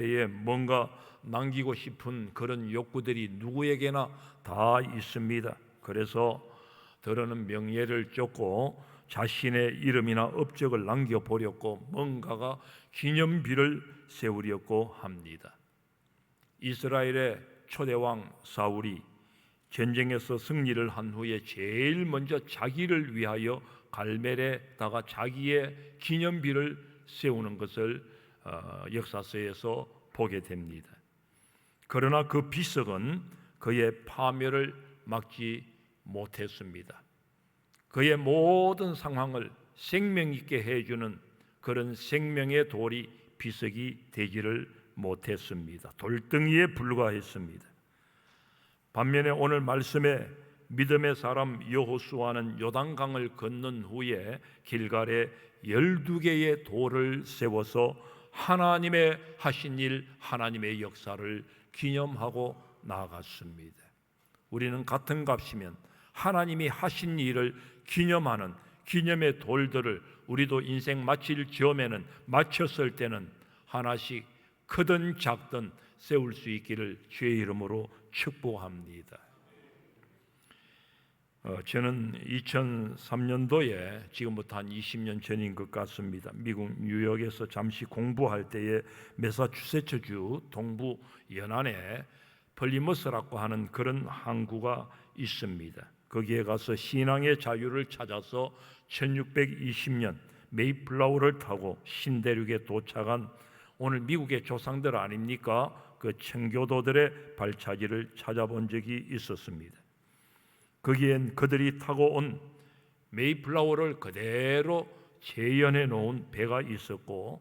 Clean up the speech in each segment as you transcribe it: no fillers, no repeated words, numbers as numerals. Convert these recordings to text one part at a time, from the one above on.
때에 뭔가 남기고 싶은 그런 욕구들이 누구에게나 다 있습니다. 그래서 더러는 명예를 쫓고 자신의 이름이나 업적을 남겨보려고 뭔가가 기념비를 세우려고 합니다. 이스라엘의 초대왕 사울이 전쟁에서 승리를 한 후에 제일 먼저 자기를 위하여 갈멜에다가 자기의 기념비를 세우는 것을 역사서에서 보게 됩니다. 그러나 그 비석은 그의 파멸을 막지 못했습니다. 그의 모든 상황을 생명 있게 해주는 그런 생명의 돌이 비석이 되지를 못했습니다. 돌덩이에 불과했습니다. 반면에 오늘 말씀에 믿음의 사람 여호수아는 요단강을 건넌 후에 길갈에 12개의 돌을 세워서 하나님의 하신 일, 하나님의 역사를 기념하고 나아갔습니다. 우리는 같은 값이면 하나님이 하신 일을 기념하는 기념의 돌들을 우리도 인생 마칠 즈음에는 마쳤을 때는 하나씩 크든 작든 세울 수 있기를 주의 이름으로 축복합니다. 저는 2003년도에 지금부터 한 20년 전인 것 같습니다. 미국 뉴욕에서 잠시 공부할 때에 매사추세츠주 동부 연안에 플리머스라고 하는 그런 항구가 있습니다. 거기에 가서 신앙의 자유를 찾아서 1620년 메이플라워를 타고 신대륙에 도착한 오늘 미국의 조상들 아닙니까? 그 청교도들의 발차기를 찾아본 적이 있었습니다. 거기엔 그들이 타고 온 메이플라워를 그대로 재현해 놓은 배가 있었고,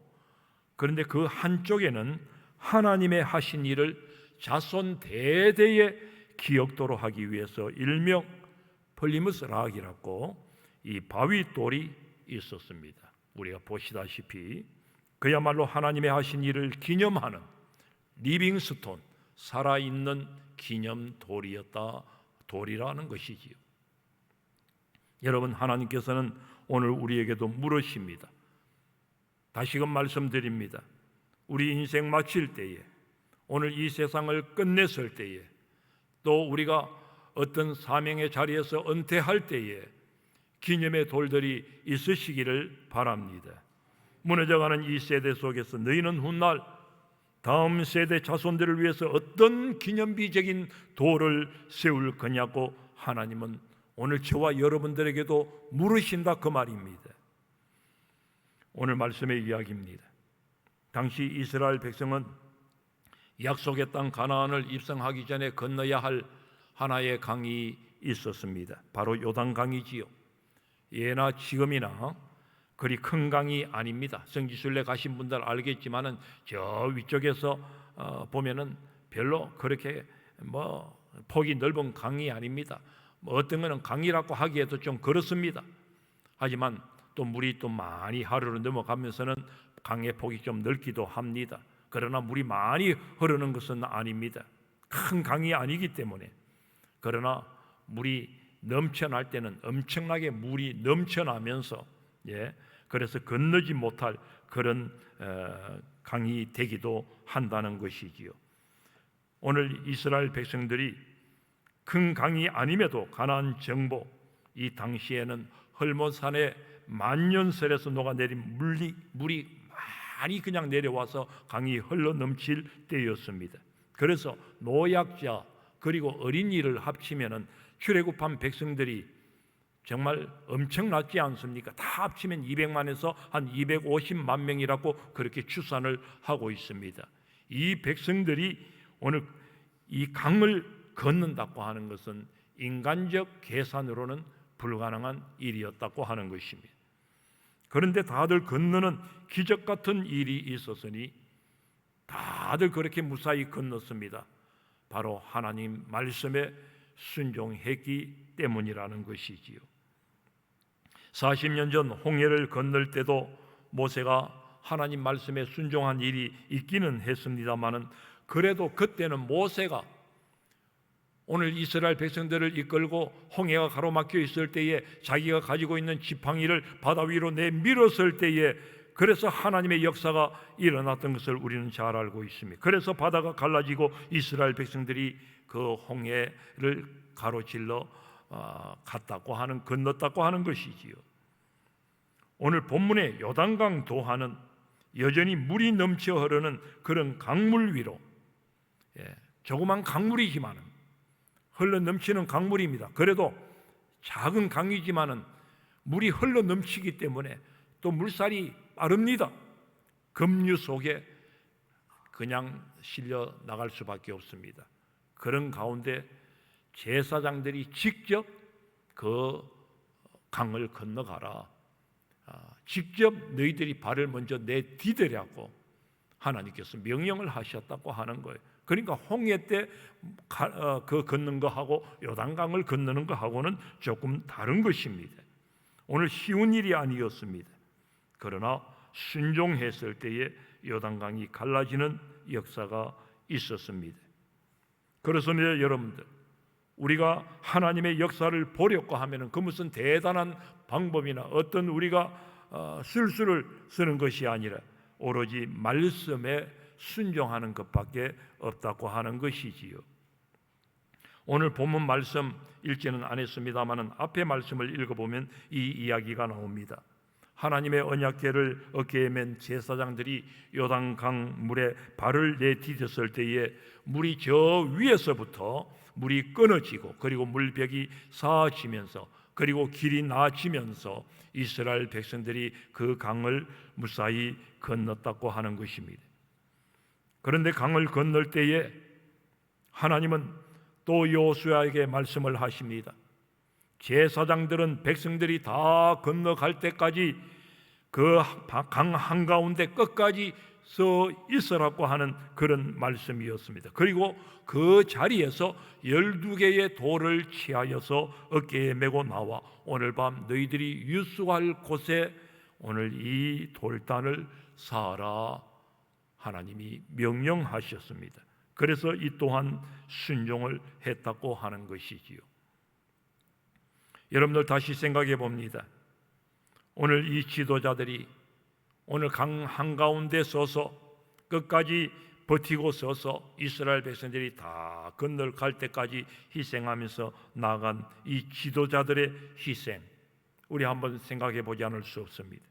그런데 그 한쪽에는 하나님의 하신 일을 자손 대대에 기억도로 하기 위해서 일명 플리머스 락이라고 이 바위돌이 있었습니다. 우리가 보시다시피 그야말로 하나님의 하신 일을 기념하는 리빙스톤, 살아있는 기념돌이라는 것이지요. 여러분, 하나님께서는 오늘 우리에게도 물으십니다. 다시금 말씀드립니다. 우리 인생 마칠 때에, 오늘 이 세상을 끝냈을 때에, 또 우리가 어떤 사명의 자리에서 은퇴할 때에 기념의 돌들이 있으시기를 바랍니다. 무너져가는 이 세대 속에서 너희는 훗날 다음 세대 자손들을 위해서 어떤 기념비적인 돌을 세울 거냐고 하나님은 오늘 저와 여러분들에게도 물으신다, 그 말입니다. 오늘 말씀의 이야기입니다. 당시 이스라엘 백성은 약속의 땅 가나안을 입성하기 전에 건너야 할 하나의 강이 있었습니다. 바로 요단강이지요. 예나 지금이나 그리 큰 강이 아닙니다. 성지순례 가신 분들 알겠지만은 저 위쪽에서 보면은 별로 그렇게 폭이 넓은 강이 아닙니다. 어떤 거는 강이라고 하기에도 좀 그렇습니다. 하지만 또 물이 또 많이 하루를 넘어가면서는 강의 폭이 좀 넓기도 합니다. 그러나 물이 많이 흐르는 것은 아닙니다. 큰 강이 아니기 때문에. 그러나 물이 넘쳐날 때는 엄청나게 물이 넘쳐나면서 그래서 건너지 못할 그런 강이 되기도 한다는 것이지요. 오늘 이스라엘 백성들이 큰 강이 아님에도 가나안 정복, 이 당시에는 헐모산의 만년설에서 녹아내린 물이 많이 그냥 내려와서 강이 흘러 넘칠 때였습니다. 그래서 노약자 그리고 어린이를 합치면은 출애굽한 백성들이 정말 엄청나지 않습니까? 다 합치면 200만에서 한 250만 명이라고 그렇게 추산을 하고 있습니다. 이 백성들이 오늘 이 강을 건넌다고 하는 것은 인간적 계산으로는 불가능한 일이었다고 하는 것입니다. 그런데 다들 건너는 기적 같은 일이 있었으니 다들 그렇게 무사히 건넜습니다. 바로 하나님 말씀에 순종했기 때문이라는 것이지요. 40년 전 홍해를 건널 때도 모세가 하나님 말씀에 순종한 일이 있기는 했습니다마는 그래도 그때는 모세가 오늘 이스라엘 백성들을 이끌고 홍해가 가로막혀 있을 때에 자기가 가지고 있는 지팡이를 바다 위로 내밀었을 때에 그래서 하나님의 역사가 일어났던 것을 우리는 잘 알고 있습니다. 그래서 바다가 갈라지고 이스라엘 백성들이 그 홍해를 가로질러 갔다고 하는, 건넜다고 하는 것이지요. 오늘 본문의 요단강 도하는 여전히 물이 넘쳐 흐르는 그런 강물 위로, 조그만 강물이지만은 흘러 넘치는 강물입니다. 그래도 작은 강이지만은 물이 흘러 넘치기 때문에 또 물살이 빠릅니다. 급류 속에 그냥 실려 나갈 수밖에 없습니다. 그런 가운데 제사장들이 직접 그 강을 건너가라, 직접 너희들이 발을 먼저 내디디라고 하나님께서 명령을 하셨다고 하는 거예요. 그러니까 홍해 때 그 걷는 거하고 요단강을 건너는 거하고는 조금 다른 것입니다. 오늘 쉬운 일이 아니었습니다. 그러나 순종했을 때에 요단강이 갈라지는 역사가 있었습니다. 그래서 여러분들, 우리가 하나님의 역사를 보려고 하면은 그 무슨 대단한 방법이나 어떤 우리가 술수를 쓰는 것이 아니라 오로지 말씀에 순종하는 것밖에 없다고 하는 것이지요. 오늘 본문 말씀 읽지는 않았습니다마는 앞에 말씀을 읽어보면 이 이야기가 나옵니다. 하나님의 언약궤를 어깨에 맨 제사장들이 요단강 물에 발을 내디뎠을 때에 물이 저 위에서부터 물이 끊어지고, 그리고 물벽이 쌓아지면서, 그리고 길이 나아지면서 이스라엘 백성들이 그 강을 무사히 건넜다고 하는 것입니다. 그런데 강을 건널 때에 하나님은 또 여호수아에게 말씀을 하십니다. 제사장들은 백성들이 다 건너갈 때까지 그 강 한가운데 끝까지 서 있으라고 하는 그런 말씀이었습니다. 그리고 그 자리에서 12개의 돌을 취하여서 어깨에 메고 나와 오늘 밤 너희들이 유수할 곳에 오늘 이 돌단을 쌓아라, 하나님이 명령하셨습니다. 그래서 이 또한 순종을 했다고 하는 것이지요. 여러분들 다시 생각해 봅니다. 오늘 이 지도자들이 오늘 강 한가운데 서서 끝까지 버티고 서서 이스라엘 백성들이 다 건너갈 때까지 희생하면서 나아간 이 지도자들의 희생, 우리 한번 생각해 보지 않을 수 없습니다.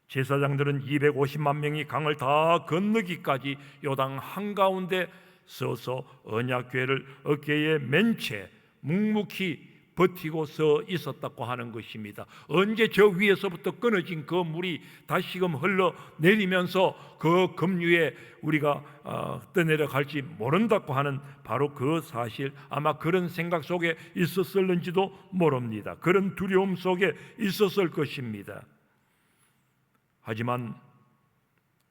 제사장들은 250만 명이 강을 다 건너기까지 요단 한가운데 서서 언약궤를 어깨에 맨 채 묵묵히 버티고 서 있었다고 하는 것입니다. 언제 저 위에서부터 끊어진 그 물이 다시금 흘러내리면서 그 급류에 우리가 떠내려갈지 모른다고 하는 바로 그 사실, 아마 그런 생각 속에 있었을는지도 모릅니다. 그런 두려움 속에 있었을 것입니다. 하지만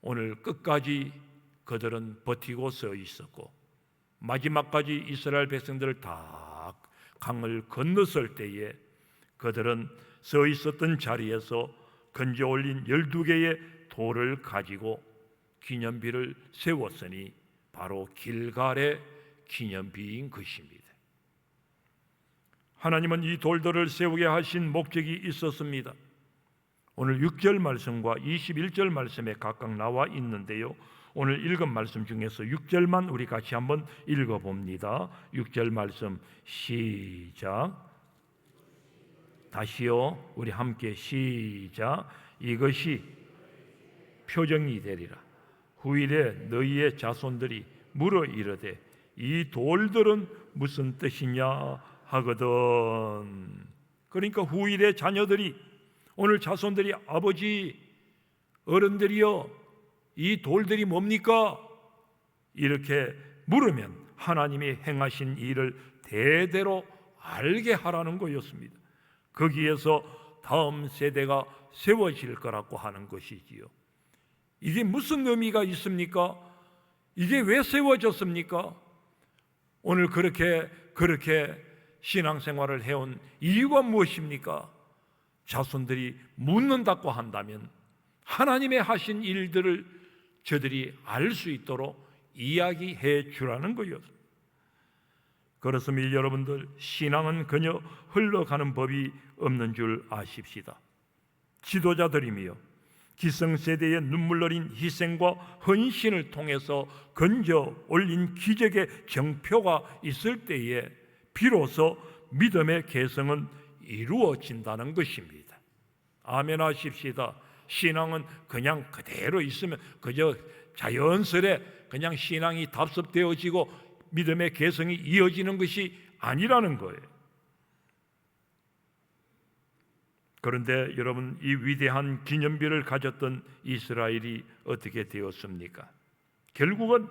오늘 끝까지 그들은 버티고 서 있었고, 마지막까지 이스라엘 백성들을 다 강을 건넜을 때에 그들은 서 있었던 자리에서 건져 올린 12개의 돌을 가지고 기념비를 세웠으니 바로 길갈의 기념비인 것입니다. 하나님은 이 돌들을 세우게 하신 목적이 있었습니다. 오늘 6절 말씀과 21절 말씀에 각각 나와 있는데요, 오늘 읽은 말씀 중에서 6절만 우리 같이 한번 읽어봅니다. 6절 말씀 시작. 다시요, 우리 함께 시작. 이것이 표정이 되리라. 후일에 너희의 자손들이 물어 이르되 이 돌들은 무슨 뜻이냐 하거든. 그러니까 후일의 자녀들이, 오늘 자손들이 아버지 어른들이여 이 돌들이 뭡니까? 이렇게 물으면 하나님이 행하신 일을 대대로 알게 하라는 거였습니다. 거기에서 다음 세대가 세워질 거라고 하는 것이지요. 이게 무슨 의미가 있습니까? 이게 왜 세워졌습니까? 오늘 그렇게 신앙생활을 해온 이유가 무엇입니까? 자손들이 묻는다고 한다면 하나님의 하신 일들을 저들이 알 수 있도록 이야기해 주라는 거예요. 그렇습니다. 여러분들, 신앙은 그저 흘러가는 법이 없는 줄 아십시다. 지도자들이며 기성세대의 눈물 어린 희생과 헌신을 통해서 건져 올린 기적의 정표가 있을 때에 비로소 믿음의 개성은 이루어진다는 것입니다. 아멘 하십시다. 신앙은 그냥 그대로 있으면 그저 자연스레 그냥 신앙이 답습되어지고 믿음의 개성이 이어지는 것이 아니라는 거예요. 그런데 여러분, 이 위대한 기념비를 가졌던 이스라엘이 어떻게 되었습니까? 결국은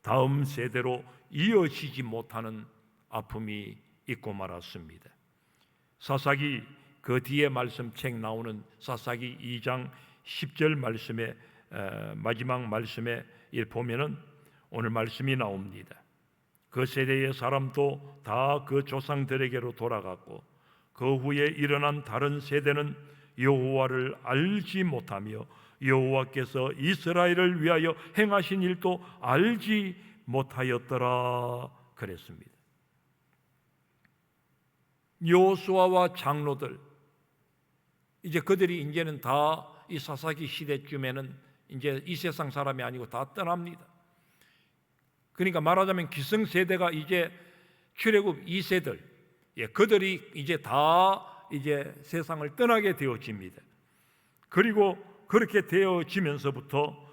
다음 세대로 이어지지 못하는 아픔이 있고 말았습니다. 사사기 그 뒤에 말씀책 나오는 사사기 2장 10절 말씀에 마지막 말씀에 보면은 오늘 말씀이 나옵니다. 그 세대의 사람도 다 그 조상들에게로 돌아갔고 그 후에 일어난 다른 세대는 여호와를 알지 못하며 여호와께서 이스라엘을 위하여 행하신 일도 알지 못하였더라 그랬습니다. 여호수아와 장로들, 이제 그들이 이제는 다 이 사사기 시대쯤에는 이제 이 세상 사람이 아니고 다 떠납니다. 그러니까 말하자면 기성세대가 이제 출애굽 2세들, 그들이 이제 다 이제 세상을 떠나게 되어집니다. 그리고 그렇게 되어지면서부터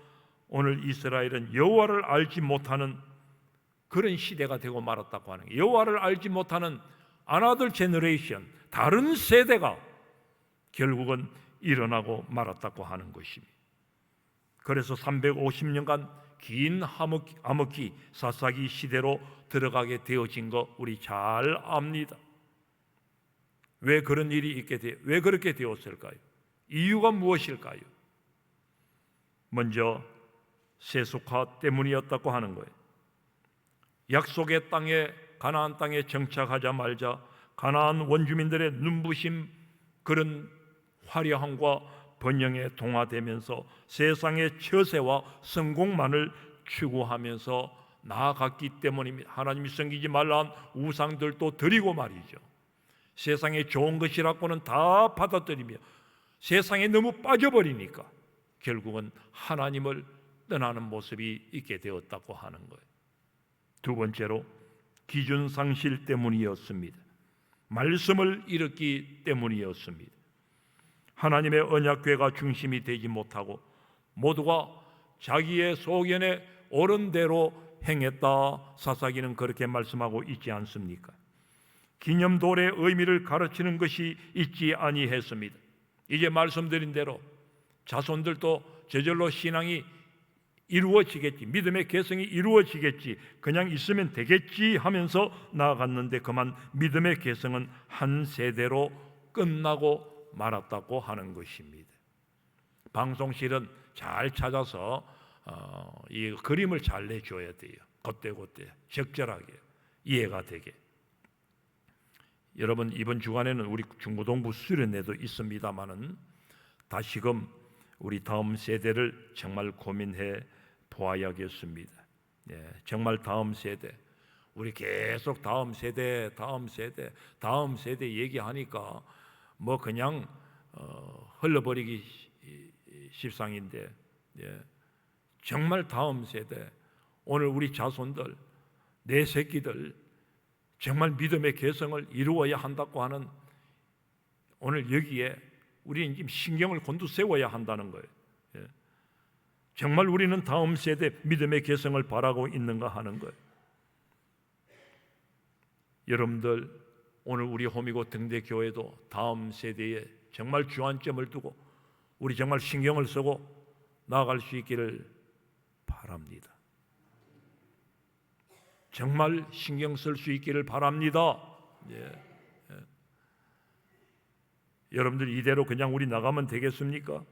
오늘 이스라엘은 여호와를 알지 못하는 그런 시대가 되고 말았다고 하는 거예요. 여호와를 알지 못하는 another generation, 다른 세대가 결국은 일어나고 말았다고 하는 것입니다. 그래서 350년간 긴 암흑기 사사기 시대로 들어가게 되어진 거 우리 잘 압니다. 왜 그런 일이 왜 그렇게 되었을까요? 이유가 무엇일까요? 먼저 세속화 때문이었다고 하는 거예요. 약속의 땅에, 가나안 땅에 정착하자마자 가나안 원주민들의 눈부심, 그런 화려함과 번영에 동화되면서 세상의 처세와 성공만을 추구하면서 나아갔기 때문입니다. 하나님이 섬기지 말라 한 우상들도 드리고 말이죠. 세상에 좋은 것이라고는 다 받아들이며 세상에 너무 빠져버리니까 결국은 하나님을 떠나는 모습이 있게 되었다고 하는 거예요. 두 번째로 기준 상실 때문이었습니다. 말씀을 잃었기 때문이었습니다. 하나님의 언약궤가 중심이 되지 못하고 모두가 자기의 소견에 옳은 대로 행했다. 사사기는 그렇게 말씀하고 있지 않습니까? 기념돌의 의미를 가르치는 것이 있지 아니했습니다. 이제 말씀드린 대로 자손들도 저절로 신앙이 이루어지겠지, 믿음의 개성이 이루어지겠지, 그냥 있으면 되겠지 하면서 나아갔는데 그만 믿음의 개성은 한 세대로 끝나고 말았다고 하는 것입니다. 방송실은 잘 찾아서 이 그림을 잘 내줘야 돼요. 그때그때 적절하게 이해가 되게. 여러분, 이번 주간에는 우리 중고등부 수련회도 있습니다마는 다시금 우리 다음 세대를 정말 고민해 보아야겠습니다. 정말 다음 세대, 우리 계속 다음 세대 얘기하니까 뭐 그냥 흘러버리기 십상인데, 정말 다음 세대, 오늘 우리 자손들, 내 새끼들 정말 믿음의 개성을 이루어야 한다고 하는, 오늘 여기에 우리는 지금 신경을 곤두세워야 한다는 거예요. 정말 우리는 다음 세대 믿음의 개성을 바라고 있는가 하는 거예요. 여러분들, 오늘 우리 호미곶 등대교회도 다음 세대에 정말 주안점을 두고 우리 정말 신경을 쓰고 나아갈 수 있기를 바랍니다. 정말 신경 쓸 수 있기를 바랍니다. 여러분들 이대로 그냥 우리 나가면 되겠습니까?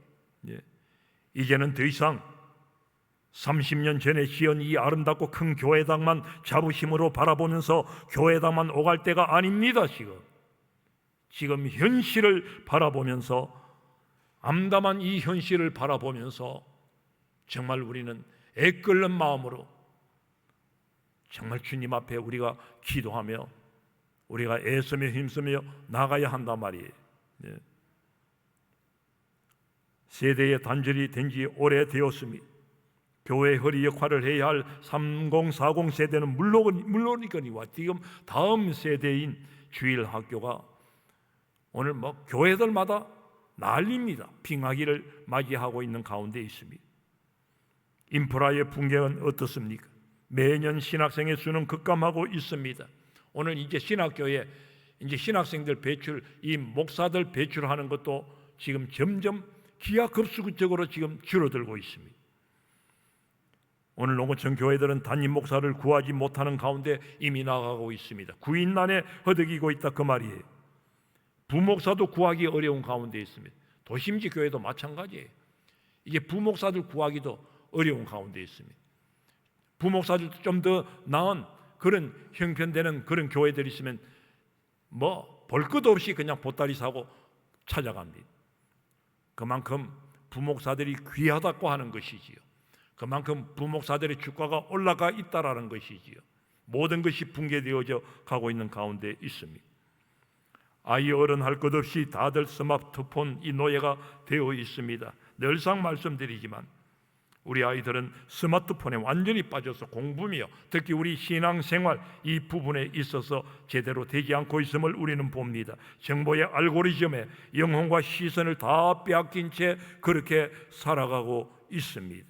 이제는 더 이상 30년 전에 지은 이 아름답고 큰 교회당만 자부심으로 바라보면서 교회당만 오갈 때가 아닙니다. 지금 현실을 바라보면서, 암담한 이 현실을 바라보면서 정말 우리는 애끓는 마음으로 정말 주님 앞에 우리가 기도하며 우리가 애쓰며 힘쓰며 나가야 한단 말이에요. 세대의 단절이 된 지 오래되었습니다. 교회 허리 역할을 해야 할 3040 세대는 물론이거니와 지금 다음 세대인 주일 학교가 오늘 교회들마다 난립니다. 빙하기를 맞이하고 있는 가운데 있습니다. 인프라의 붕괴는 어떻습니까? 매년 신학생의 수는 급감하고 있습니다. 오늘 이제 신학교에 이제 신학생들 배출, 이 목사들 배출하는 것도 지금 점점 기하급수적으로 지금 줄어들고 있습니다. 오늘 농어촌 교회들은 담임 목사를 구하지 못하는 가운데 이미 나가고 있습니다. 구인난에 허덕이고 있다 그 말이에요. 부목사도 구하기 어려운 가운데 있습니다. 도심지 교회도 마찬가지예요. 이게 부목사들 구하기도 어려운 가운데 있습니다. 부목사들도 좀 더 나은 그런 형편되는 그런 교회들이 있으면 볼 것 없이 그냥 보따리 사고 찾아갑니다. 그만큼 부목사들이 귀하다고 하는 것이지요. 그만큼 부목사들의 주가가 올라가 있다라는 것이지요. 모든 것이 붕괴되어져 가고 있는 가운데 있습니다. 아이 어른 할 것 없이 다들 스마트폰 이 노예가 되어 있습니다. 늘상 말씀드리지만 우리 아이들은 스마트폰에 완전히 빠져서 공부며 특히 우리 신앙생활 이 부분에 있어서 제대로 되지 않고 있음을 우리는 봅니다. 정보의 알고리즘에 영혼과 시선을 다 빼앗긴 채 그렇게 살아가고 있습니다.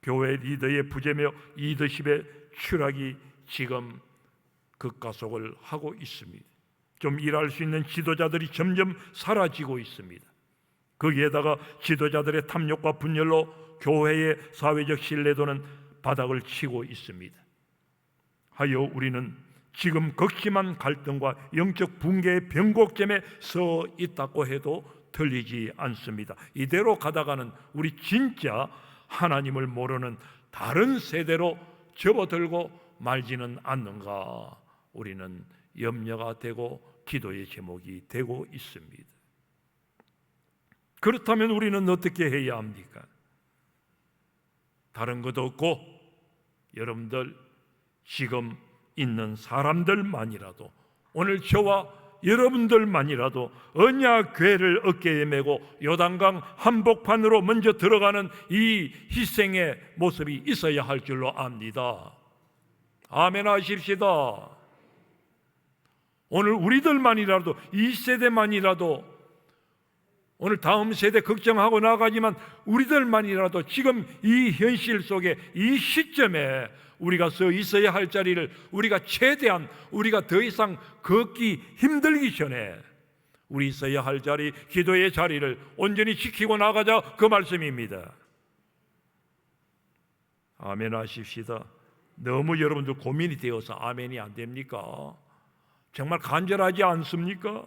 교회 리더의 부재며 리더십의 추락이 지금 급가속을 하고 있습니다. 좀 일할 수 있는 지도자들이 점점 사라지고 있습니다. 거기에다가 지도자들의 탐욕과 분열로 교회의 사회적 신뢰도는 바닥을 치고 있습니다. 하여 우리는 지금 극심한 갈등과 영적 붕괴의 변곡점에 서 있다고 해도 틀리지 않습니다. 이대로 가다가는 우리 진짜 하나님을 모르는 다른 세대로 접어들고 말지는 않는가, 우리는 염려가 되고 기도의 제목이 되고 있습니다. 그렇다면 우리는 어떻게 해야 합니까? 다른 것도 없고 여러분들 지금 있는 사람들만이라도, 오늘 저와 여러분들만이라도 언약궤를 어깨에 메고 요단강 한복판으로 먼저 들어가는 이 희생의 모습이 있어야 할 줄로 압니다. 아멘 하십시다. 오늘 우리들만이라도, 이 세대만이라도, 오늘 다음 세대 걱정하고 나가지만 우리들만이라도 지금 이 현실 속에 이 시점에 우리가 서 있어야 할 자리를 우리가 최대한, 우리가 더 이상 걷기 힘들기 전에 우리 있어야 할 자리, 기도의 자리를 온전히 지키고 나가자, 그 말씀입니다. 아멘 하십시다. 너무 여러분들 고민이 되어서 아멘이 안 됩니까? 정말 간절하지 않습니까?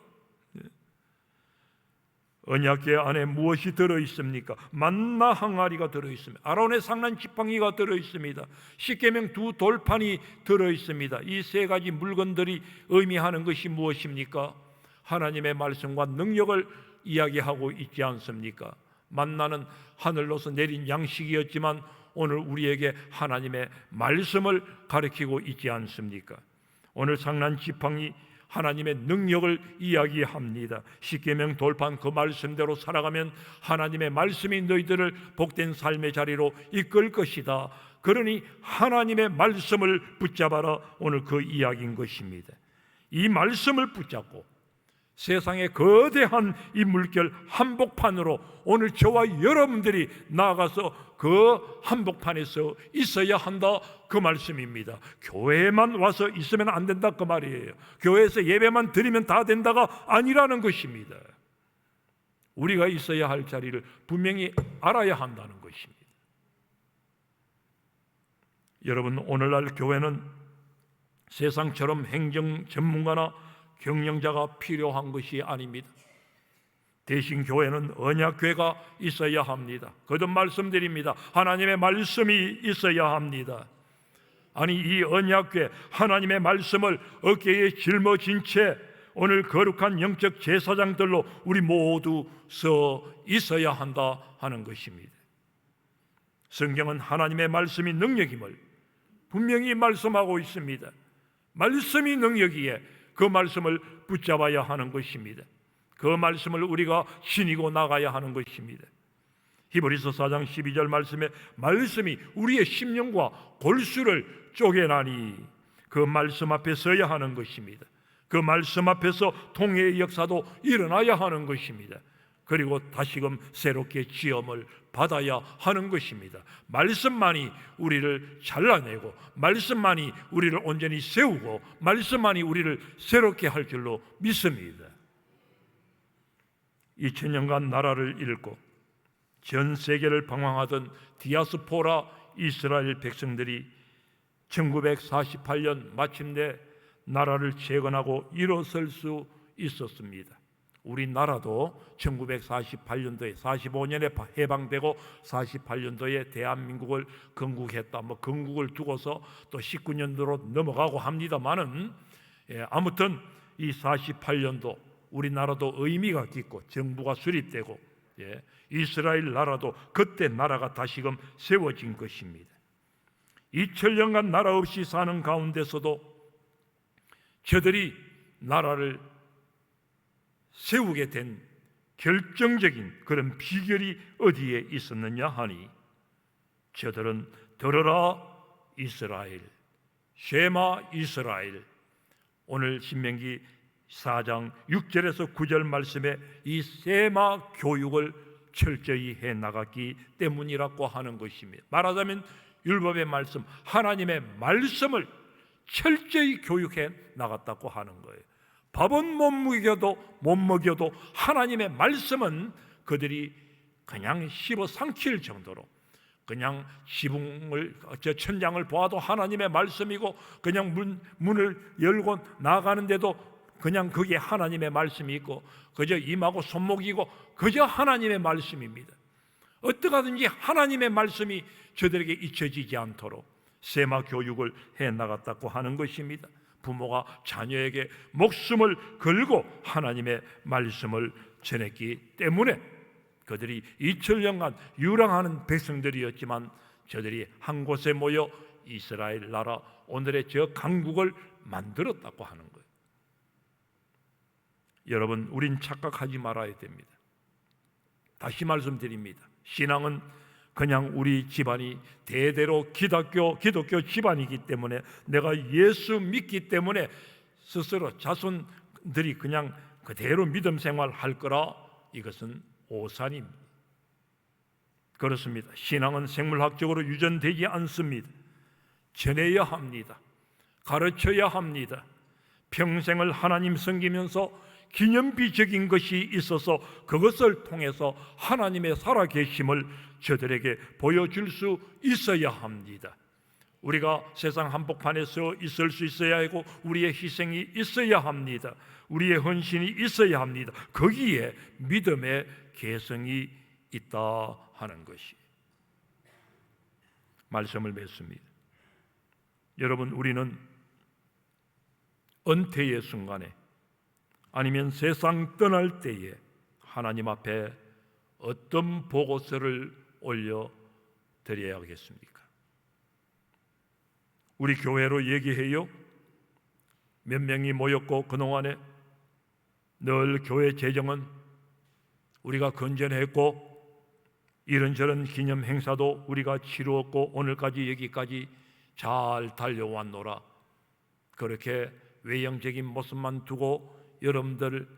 언약궤 안에 무엇이 들어있습니까? 만나 항아리가 들어있습니다. 아론의 상난 지팡이가 들어있습니다. 십계명 두 돌판이 들어있습니다. 이 세 가지 물건들이 의미하는 것이 무엇입니까? 하나님의 말씀과 능력을 이야기하고 있지 않습니까? 만나는 하늘로서 내린 양식이었지만 오늘 우리에게 하나님의 말씀을 가르치고 있지 않습니까? 오늘 상난 지팡이 하나님의 능력을 이야기합니다. 십계명 돌판 그 말씀대로 살아가면 하나님의 말씀이 너희들을 복된 삶의 자리로 이끌 것이다. 그러니 하나님의 말씀을 붙잡아라, 오늘 그 이야기인 것입니다. 이 말씀을 붙잡고 세상의 거대한 이 물결 한복판으로 오늘 저와 여러분들이 나아가서 그 한복판에서 있어야 한다, 그 말씀입니다. 교회에만 와서 있으면 안 된다, 그 말이에요. 교회에서 예배만 드리면 다 된다가 아니라는 것입니다. 우리가 있어야 할 자리를 분명히 알아야 한다는 것입니다. 여러분, 오늘날 교회는 세상처럼 행정 전문가나 경영자가 필요한 것이 아닙니다. 대신 교회는 언약궤가 있어야 합니다. 거듭 말씀드립니다. 하나님의 말씀이 있어야 합니다. 아니, 이 언약궤 하나님의 말씀을 어깨에 짊어진 채 오늘 거룩한 영적 제사장들로 우리 모두 서 있어야 한다 하는 것입니다. 성경은 하나님의 말씀이 능력임을 분명히 말씀하고 있습니다. 말씀이 능력이기에 그 말씀을 붙잡아야 하는 것입니다. 그 말씀을 우리가 지니고 나가야 하는 것입니다. 히브리서 4장 12절 말씀이 우리의 심령과 골수를 쪼개나니 그 말씀 앞에 서야 하는 것입니다. 그 말씀 앞에서 통해의 역사도 일어나야 하는 것입니다. 그리고 다시금 새롭게 지음을 받아야 하는 것입니다. 말씀만이 우리를 잘라내고 말씀만이 우리를 온전히 세우고 말씀만이 우리를 새롭게 할 줄로 믿습니다. 2000년간 나라를 잃고 전 세계를 방황하던 디아스포라 이스라엘 백성들이 1948년 마침내 나라를 재건하고 일어설 수 있었습니다. 우리나라도 1948년도에 45년에 해방되고 48년도에 대한민국을 건국했다. 건국을 두고서 또 19년도로 넘어가고 합니다만은 아무튼 이 48년도 우리나라도 의미가 깊고 정부가 수립되고 이스라엘 나라도 그때 나라가 다시금 세워진 것입니다. 2000년간 나라 없이 사는 가운데서도 저들이 나라를 세우게 된 결정적인 그런 비결이 어디에 있었느냐 하니 저들은 들어라 이스라엘, 쉐마 이스라엘, 오늘 신명기 4장 6절에서 9절 말씀에 이 쉐마 교육을 철저히 해나갔기 때문이라고 하는 것입니다. 말하자면 율법의 말씀, 하나님의 말씀을 철저히 교육해 나갔다고 하는 거예요. 밥은 못 먹여도 하나님의 말씀은 그들이 그냥 씹어 삼킬 정도로, 그냥 천장을 보아도 하나님의 말씀이고, 그냥 문을 열고 나가는데도 그냥 그게 하나님의 말씀이 있고, 그저 임하고 손목이고 그저 하나님의 말씀입니다. 어떻게든지 하나님의 말씀이 저들에게 잊혀지지 않도록 세마 교육을 해나갔다고 하는 것입니다. 부모가 자녀에게 목숨을 걸고 하나님의 말씀을 전했기 때문에 그들이 2000년간 유랑하는 백성들이었지만 저들이 한 곳에 모여 이스라엘 나라, 오늘의 저 강국을 만들었다고 하는 거예요. 여러분, 우린 착각하지 말아야 됩니다. 다시 말씀드립니다. 신앙은 그냥 우리 집안이 대대로 기독교 집안이기 때문에, 내가 예수 믿기 때문에 스스로 자손들이 그냥 그대로 믿음 생활할 거라, 이것은 오산입니다. 그렇습니다. 신앙은 생물학적으로 유전되지 않습니다. 전해야 합니다. 가르쳐야 합니다. 평생을 하나님 섬기면서 기념비적인 것이 있어서 그것을 통해서 하나님의 살아계심을 저들에게 보여줄 수 있어야 합니다. 우리가 세상 한복판에서 있을 수 있어야 하고 우리의 희생이 있어야 합니다. 우리의 헌신이 있어야 합니다. 거기에 믿음의 개성이 있다 하는 것이 말씀을 맺습니다. 여러분, 우리는 은퇴의 순간에 아니면 세상 떠날 때에 하나님 앞에 어떤 보고서를 올려드려야겠습니까? 우리 교회로 얘기해요. 몇 명이 모였고 그동안에 늘 교회 재정은 우리가 건전했고 이런저런 기념 행사도 우리가 치루었고 오늘까지 여기까지 잘 달려왔노라. 그렇게 외형적인 모습만 두고 여러분들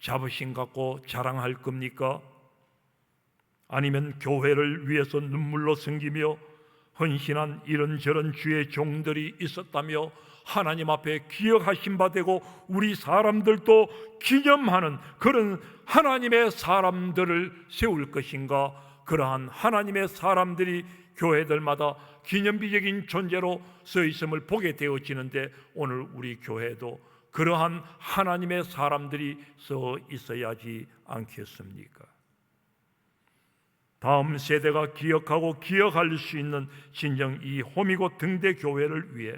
자부심 갖고 자랑할 겁니까? 아니면 교회를 위해서 눈물로 섬기며 헌신한 이런저런 주의 종들이 있었다며 하나님 앞에 기억하신 바 되고 우리 사람들도 기념하는 그런 하나님의 사람들을 세울 것인가? 그러한 하나님의 사람들이 교회들마다 기념비적인 존재로 서 있음을 보게 되어지는데, 오늘 우리 교회도 그러한 하나님의 사람들이 서 있어야 하지 않겠습니까? 다음 세대가 기억하고 기억할 수 있는 진정 이 호미곶 등대 교회를 위해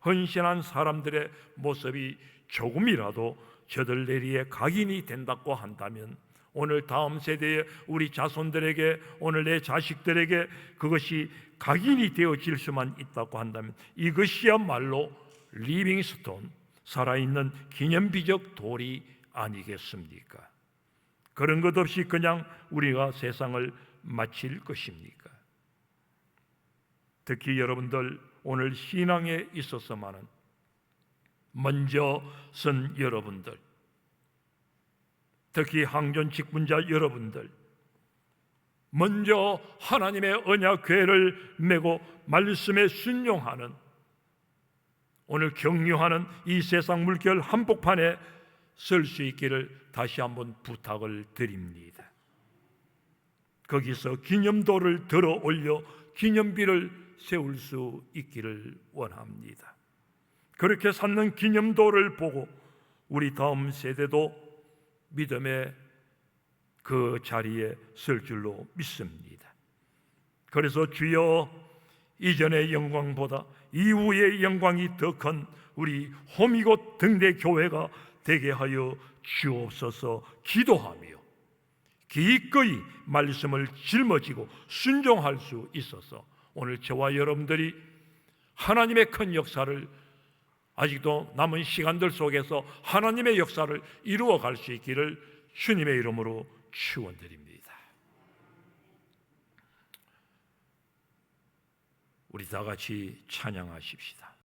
헌신한 사람들의 모습이 조금이라도 저들 내리에 각인이 된다고 한다면, 오늘 다음 세대의 우리 자손들에게, 오늘 내 자식들에게 그것이 각인이 되어질 수만 있다고 한다면, 이것이야말로 리빙스톤, 살아있는 기념비적 돌이 아니겠습니까? 그런 것 없이 그냥 우리가 세상을 마칠 것입니까? 특히 여러분들 오늘 신앙에 있어서만은 먼저 선 여러분들, 특히 항전 직분자 여러분들, 먼저 하나님의 언약궤를 메고 말씀에 순종하는, 오늘 경유하는 이 세상 물결 한복판에 설 수 있기를 다시 한번 부탁을 드립니다. 거기서 기념도를 들어 올려 기념비를 세울 수 있기를 원합니다. 그렇게 쌓는 기념도를 보고 우리 다음 세대도 믿음의 그 자리에 설 줄로 믿습니다. 그래서 주여, 이전의 영광보다 이후의 영광이 더 큰 우리 호미곶 등대교회가 되게 하여 주옵소서 기도하며 기꺼이 말씀을 짊어지고 순종할 수 있어서 오늘 저와 여러분들이 하나님의 큰 역사를, 아직도 남은 시간들 속에서 하나님의 역사를 이루어 갈 수 있기를 주님의 이름으로 축원드립니다. 우리 다 같이 찬양하십시다.